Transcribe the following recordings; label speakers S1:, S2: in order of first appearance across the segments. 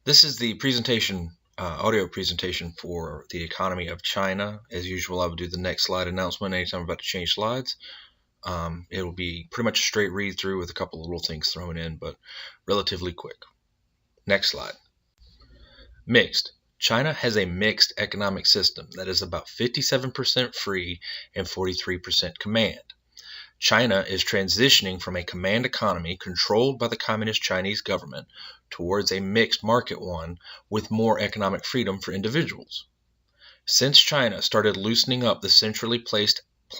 S1: This is the audio presentation for the economy of China. As usual, I will do the next slide announcement anytime I'm about to change slides. It will be pretty much a straight read through with a couple of little things thrown in, but relatively quick. Next slide. Mixed. China has a mixed economic system that is about 57% free and 43% command. China is transitioning from a command economy controlled by the Communist Chinese government towards a mixed market one with more economic freedom for individuals. Since China started loosening up the centrally planned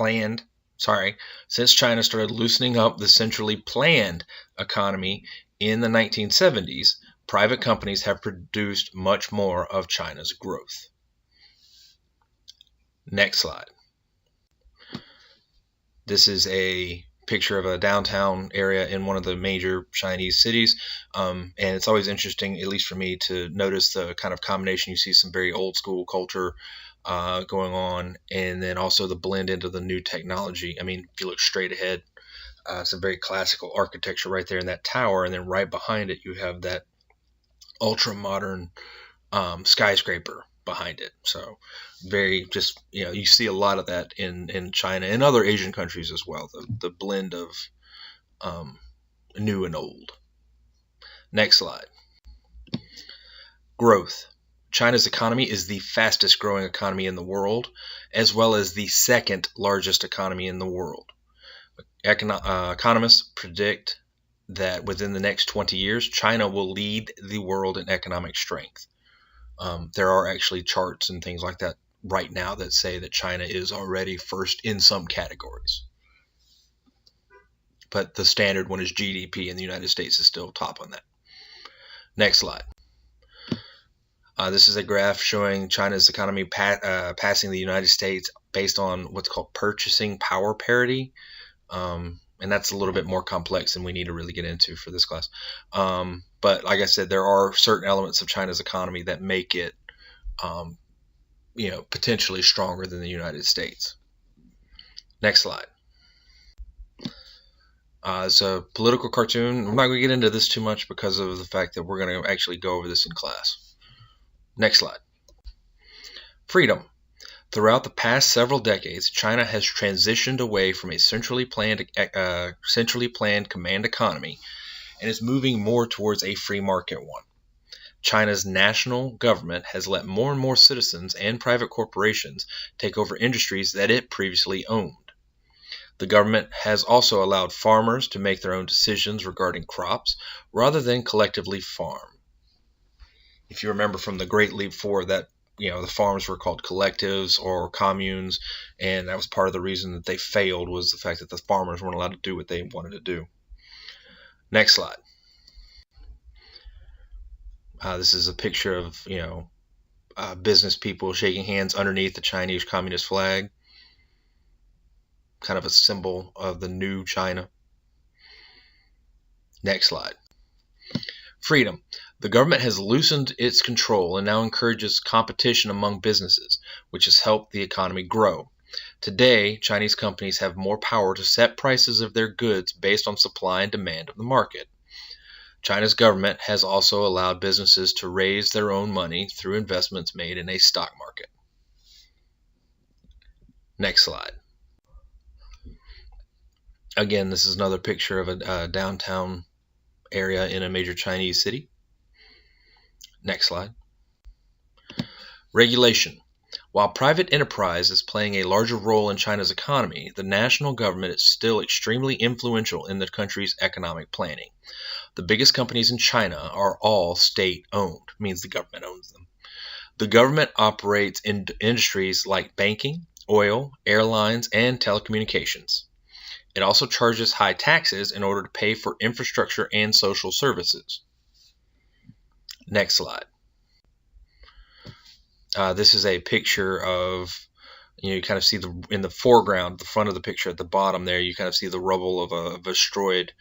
S1: economy in the 1970s, private companies have produced much more of China's growth. Next slide. This is a picture of a downtown area in one of the major Chinese cities, and it's always interesting, at least for me, to notice the kind of combination. You see some very old school culture going on, and then also the blend into the new technology. I mean, if you look straight ahead, it's a very classical architecture right there in that tower, and then right behind it you have that ultra modern skyscraper behind it. So very just, you see a lot of that in China and other Asian countries as well, the blend of new and old. Next slide. Growth. China's economy is the fastest growing economy in the world, as well as the second largest economy in the world. Economists predict that within the next 20 years, China will lead the world in economic strength. There are actually charts and things like that right now that say that China is already first in some categories. But the standard one is GDP, and the United States is still top on that. Next slide. This is a graph showing China's economy passing the United States based on what's called purchasing power parity. And that's a little bit more complex than we need to really get into for this class. But like I said, there are certain elements of China's economy that make it, potentially stronger than the United States. Next slide. It's a political cartoon. I'm not going to get into this too much because of the fact that we're going to actually go over this in class. Next slide. Freedom. Throughout the past several decades, China has transitioned away from a centrally planned command economy and is moving more towards a free market one. China's national government has let more and more citizens and private corporations take over industries that it previously owned. The government has also allowed farmers to make their own decisions regarding crops rather than collectively farm. If you remember from the Great Leap Forward, that the farms were called collectives or communes, and that was part of the reason that they failed, was the fact that the farmers weren't allowed to do what they wanted to do. Next slide. This is a picture of business people shaking hands underneath the Chinese Communist flag, kind of a symbol of the new China. Next slide. Freedom. The government has loosened its control and now encourages competition among businesses, which has helped the economy grow. Today, Chinese companies have more power to set prices of their goods based on supply and demand of the market. China's government has also allowed businesses to raise their own money through investments made in a stock market. Next slide. Again, this is another picture of a downtown area in a major Chinese city. Next slide. Regulation. While private enterprise is playing a larger role in China's economy, the national government is still extremely influential in the country's economic planning. The biggest companies in China are all state-owned, means the government owns them. The government operates in industries like banking, oil, airlines, and telecommunications. It also charges high taxes in order to pay for infrastructure and social services. Next slide. This is a picture of, you kind of see in the foreground, the front of the picture at the bottom there, you kind of see the rubble of a destroyed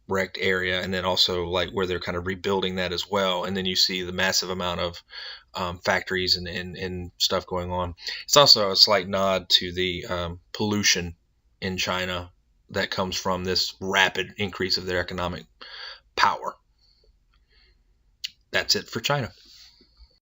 S1: wrecked area, and then also like where they're kind of rebuilding that as well. And then you see the massive amount of factories and stuff going on. It's also a slight nod to the pollution in China that comes from this rapid increase of their economic power. That's it for China.